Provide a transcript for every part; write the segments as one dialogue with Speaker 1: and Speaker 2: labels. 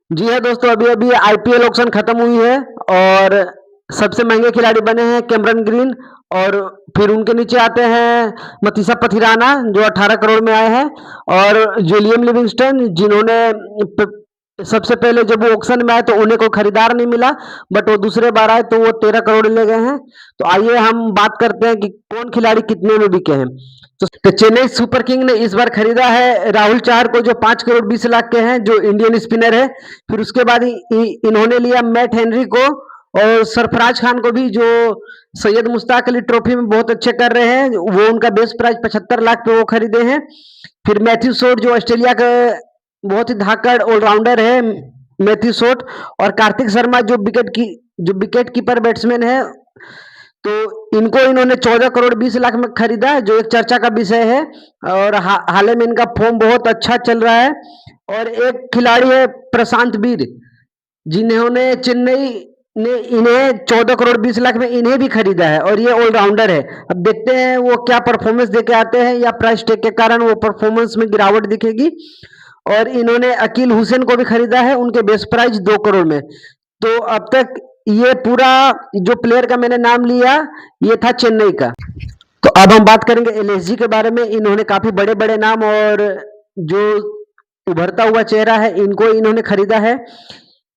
Speaker 1: जी हाँ दोस्तों, अभी अभी आईपीएल ऑक्शन खत्म हुई है और सबसे महंगे खिलाड़ी बने हैं कैमरन ग्रीन। और फिर उनके नीचे आते हैं मतीसा पथिराना जो 18 करोड़ में आए हैं, और जुलियन लिविंगस्टन जिन्होंने सबसे पहले जब वो ऑक्शन में आए तो उन्हें कोई खरीदार नहीं मिला, बट वो दूसरे बार आए तो वो 13 करोड़ ले गए हैं। तो आइए हम बात करते हैं कि कौन खिलाड़ी कितने में बिके हैं। तो चेन्नई सुपर किंग ने इस बार खरीदा है राहुल चार को, जो 5 करोड़ 20 लाख के हैं, जो इंडियन स्पिनर है। फिर उसके बाद इन्होंने लिया मैट हेनरी को और सरफराज खान को भी, जो सैयद मुश्ताक अली ट्रॉफी में बहुत अच्छे कर रहे हैं। वो उनका बेस्ट प्राइस 75 लाख पे वो खरीदे हैं। फिर मैथ्यू सोट जो ऑस्ट्रेलिया का बहुत ही धाकड़ ऑलराउंडर है, मैथ्यू सोट। और कार्तिक शर्मा जो विकेट कीपर बैट्समैन है, तो इनको इन्होंने 14 करोड़ 20 लाख में खरीदा है, जो एक चर्चा का विषय है। और हाल ही में इनका फॉर्म बहुत अच्छा चल रहा है। और एक खिलाड़ी है प्रशांत वीर, जिन्होंने चेन्नई ने इन्हें 14 करोड़ 20 लाख में इन्हें भी खरीदा है, और ये ऑलराउंडर है। अब देखते हैं वो क्या परफॉर्मेंस देके आते हैं, या प्राइस टैग के कारण वो परफॉर्मेंस में गिरावट दिखेगी। और इन्होंने अकील हुसैन को भी खरीदा है, उनके बेस प्राइस 2 करोड़ में। तो अब तक ये पूरा जो प्लेयर का मैंने नाम लिया, ये था चेन्नई का। तो अब हम बात करेंगे एलएसजी के बारे में। इन्होंने काफी बड़े बड़े नाम और जो उभरता हुआ चेहरा है, इनको इन्होंने खरीदा है।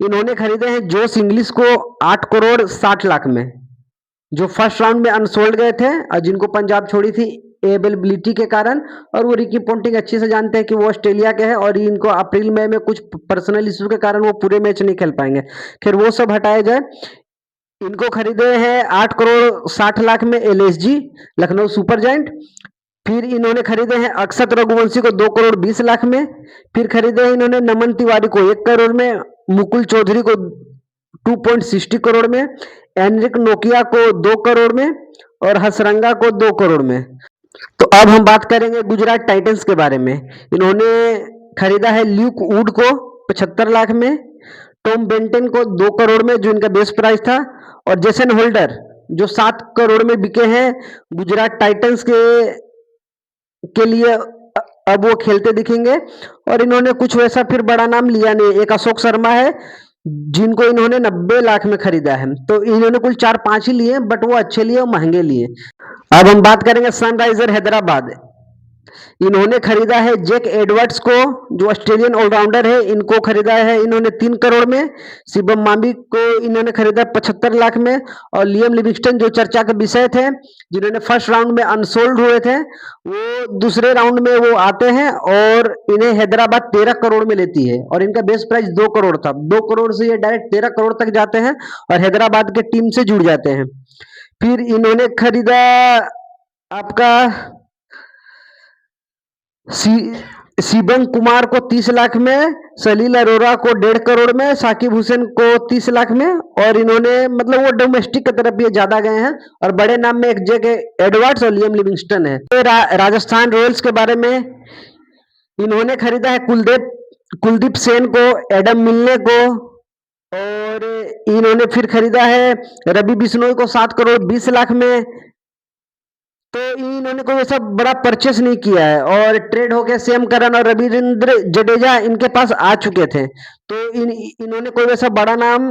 Speaker 1: इन्होंने खरीदे हैं जोश इंग्लिश को 8 करोड़ 60 लाख में, जो फर्स्ट राउंड में अनसोल्ड गए थे और जिनको पंजाब छोड़ी थी एवेलेबिलिटी के कारण। और वो रिकी पोंटिंग अच्छे से जानते हैं कि वो ऑस्ट्रेलिया के हैं, और इनको अप्रैल मई में कुछ पर्सनल इशू के कारण वो पूरे मैच नहीं खेल पाएंगे। फिर वो सब हटाया जाए, इनको खरीदे हैं 8 करोड़ 60 लाख में एलएसजी लखनऊ सुपर जायंट। फिर इन्होंने खरीदे हैं अक्षत रघुवंशी को 2 करोड़ 20 लाख में। फिर खरीदे हैं इन्होंने नमन तिवारी को 1 करोड़ में, मुकुल चौधरी को 2.60 करोड़ में, एनरिक नोकिया को 2 करोड़ में, और हसरंगा को 2 करोड़ में। तो अब हम बात करेंगे गुजरात टाइटंस के बारे में। इन्होंने खरीदा है ल्यूक वुड को 75 लाख में, टॉम बेंटन को 2 करोड़ में, जो इनका बेस्ट प्राइस था, और जेसन होल्डर जो 7 करोड़ में बिके हैं गुजरात टाइटंस के लिए। अब वो खेलते दिखेंगे। और इन्होंने कुछ वैसा फिर बड़ा नाम लिया नहीं। एक अशोक शर्मा है, जिनको इन्होंने 90 लाख में खरीदा है। तो इन्होंने कुल 4-5 ही लिए, बट वो अच्छे लिए और महंगे लिए। अब हम बात करेंगे सनराइजर हैदराबाद। इन्होंने खरीदा है जैक एडवर्ड्स को, जो ऑस्ट्रेलियन ऑलराउंडर है। इनको खरीदा है इन्होंने 3 करोड़ में। शिवम मामी को इन्होंने खरीदा 75 लाख में। और लियम लिविंगस्टन जो चर्चा के विषय थे, जिन्होंने फर्स्ट राउंड में अनसोल्ड हुए थे, वो दूसरे राउंड में वो आते हैं, और इन्हें हैदराबाद 13 करोड़ में लेती है। और इनका बेस प्राइस 2 करोड़ था। 2 करोड़ से ये डायरेक्ट 13 करोड़ तक जाते हैं और हैदराबाद के टीम से जुड़ जाते हैं। फिर इन्होंने खरीदा आपका शिवम कुमार को 30 लाख में, सलील अरोरा को 1.5 करोड़ में, साकिब हुसैन को 30 लाख में। और इन्होंने मतलब वो डोमेस्टिक की तरफ ये ज्यादा गए हैं। और बड़े नाम में एक जगह एडवर्ड्स और लियम लिविंगस्टन है। तो राजस्थान रॉयल्स के बारे में, इन्होंने खरीदा है कुलदीप सेन को, एडम मिलने को। और इन्होंने फिर खरीदा है रवि बिश्नोई को 7 करोड़ 20 लाख में। तो इन्होंने कोई ऐसा बड़ा परचेस नहीं किया है, और ट्रेड होके सेम करन और रविंद्र जडेजा इनके पास आ चुके थे। तो इन्होंने कोई ऐसा बड़ा नाम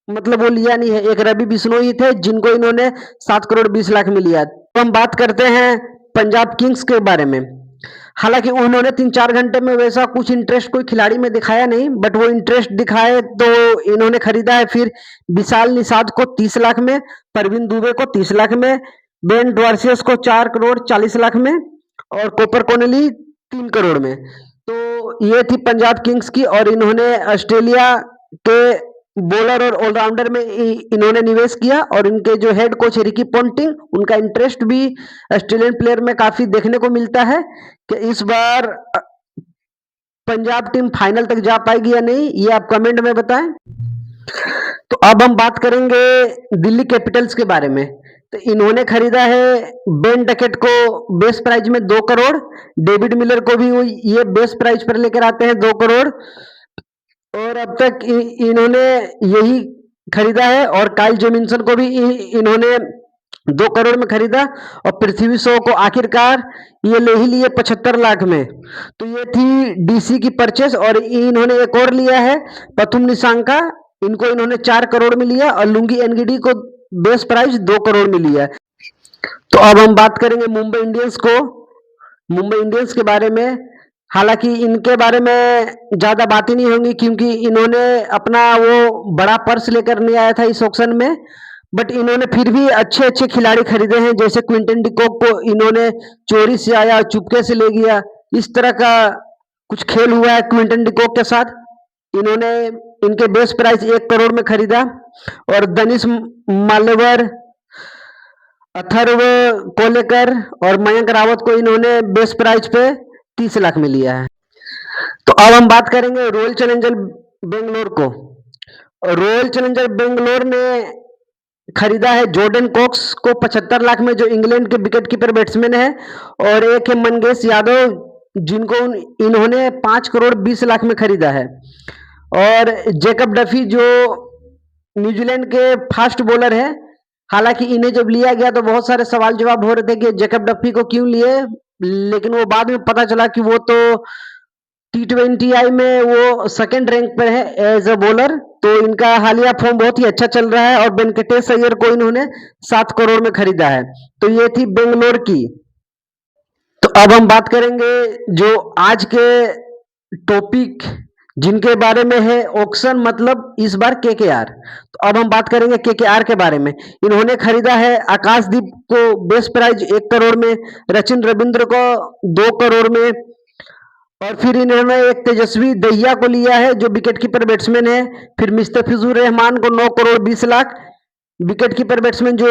Speaker 1: मतलब वो लिया नहीं है। एक रवि बिश्नोई थे, जिनको इन्होंने 7 करोड़ 20 लाख में लिया। तो हम बात करते हैं पंजाब किंग्स के बारे में। हालांकि उन्होंने 3-4 घंटे में वैसा कुछ इंटरेस्ट कोई खिलाड़ी में दिखाया नहीं, बट वो इंटरेस्ट दिखाए तो इन्होंने खरीदा है फिर विशाल निषाद को 30 लाख में, परवीन दुबे को 30 लाख में, बेन ड्वार्सियस को 4 करोड़ 40 लाख में, और कोपर कोनेली 3 करोड़ में। तो ये थी पंजाब किंग्स की। और इन्होंने ऑस्ट्रेलिया के बॉलर और ऑलराउंडर में इन्होंने निवेश किया। और इनके जो हेड कोच है रिकी पोंटिंग, उनका इंटरेस्ट भी ऑस्ट्रेलियन प्लेयर में काफी देखने को मिलता है कि इस बार पंजाब टीम फाइनल तक जा पाएगी या नहीं, ये आप कमेंट में बताएं। तो अब हम बात करेंगे दिल्ली कैपिटल्स के बारे में। तो इन्होंने खरीदा है बेन डकेट को बेस प्राइस में 2 करोड़, डेविड मिलर को भी ये बेस प्राइस पर लेकर आते हैं 2 करोड़। और अब तक इन्होंने यही खरीदा है। और काइल जेमिंसन को भी इन्होंने 2 करोड़ में खरीदा। और पृथ्वी शॉ को आखिरकार ये ले ही लिए 75 लाख में। तो ये थी डीसी की परचेस। और इन्होंने एक और लिया है पथुम निशांका, इनको इन्होंने 4 करोड़ में लिया। और लुंगी एनगीडी को बेस प्राइस 2 करोड़ में लिया। तो अब हम बात करेंगे मुंबई इंडियंस मुंबई इंडियंस के बारे में। हालांकि इनके बारे में ज्यादा बात ही नहीं होंगी, क्योंकि इन्होंने अपना वो बड़ा पर्स लेकर नहीं आया था इस ऑक्शन में। बट इन्होंने फिर भी अच्छे अच्छे खिलाड़ी खरीदे हैं, जैसे क्विंटन डिकॉक को इन्होंने चोरी से आया, चुपके से ले गया, इस तरह का कुछ खेल हुआ है क्विंटन डिकॉक के साथ। इन्होंने इनके बेस प्राइस 1 करोड़ में खरीदा। और दनिश माल्यवर, अथर्व कोलेकर और मयंक रावत को इन्होंने बेस प्राइस पे 30 लाख में लिया है। तो अब हम बात करेंगे रॉयल चैलेंजर बेंगलोर को। रॉयल चैलेंजर बेंगलोर ने खरीदा है जॉर्डन कॉक्स को 75 लाख में, जो इंग्लैंड के विकेट कीपर बैट्समैन है। और एक है मंगेश यादव, जिनको इन्होंने 5 करोड़ 20 लाख में खरीदा है। और जेकब डफी, जो न्यूजीलैंड के फास्ट बॉलर है। हालांकि इन्हें जब लिया गया तो बहुत सारे सवाल जवाब हो रहे थे कि जेकब डफी को क्यों लिए, लेकिन वो बाद में पता चला कि वो तो T20I में वो सेकंड रैंक पर है एज अ बॉलर। तो इनका हालिया फॉर्म बहुत ही अच्छा चल रहा है। और वेंकटेश अय्यर को इन्होंने 7 करोड़ में खरीदा है। तो ये थी बेंगलोर की। तो अब हम बात करेंगे जो आज के टॉपिक जिनके बारे में है ऑक्शन, मतलब इस बार केकेआर। तो अब हम बात करेंगे केकेआर के बारे में। इन्होंने खरीदा है आकाशदीप को बेस प्राइस 1 करोड़ में, सचिन रविंद्र को 2 करोड़ में। और फिर इन्होंने एक तेजस्वी दहिया को लिया है, जो विकेट कीपर बैट्समैन है। फिर मुस्तफिजुर रहमान को 9 crore 20 lakh, wicket keeper batsman जो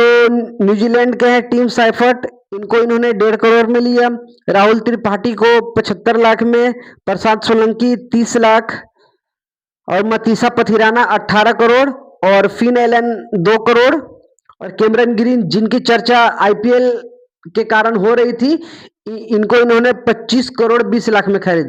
Speaker 1: न्यूजीलैंड के हैं टीम साइफर्ट, इनको इन्होंने 1.5 करोड़ में लिया। राहुल त्रिपाठी को 75 लाख में, प्रसाद सोलंकी 30 लाख, और मतीसा पथिराना 18 करोड़, और फिन एलन 2 करोड़, और कैमरन ग्रीन, जिनकी चर्चा आईपीएल के कारण हो रही थी, इनको इन्होंने 25 करोड़ 20 लाख में खरीदा।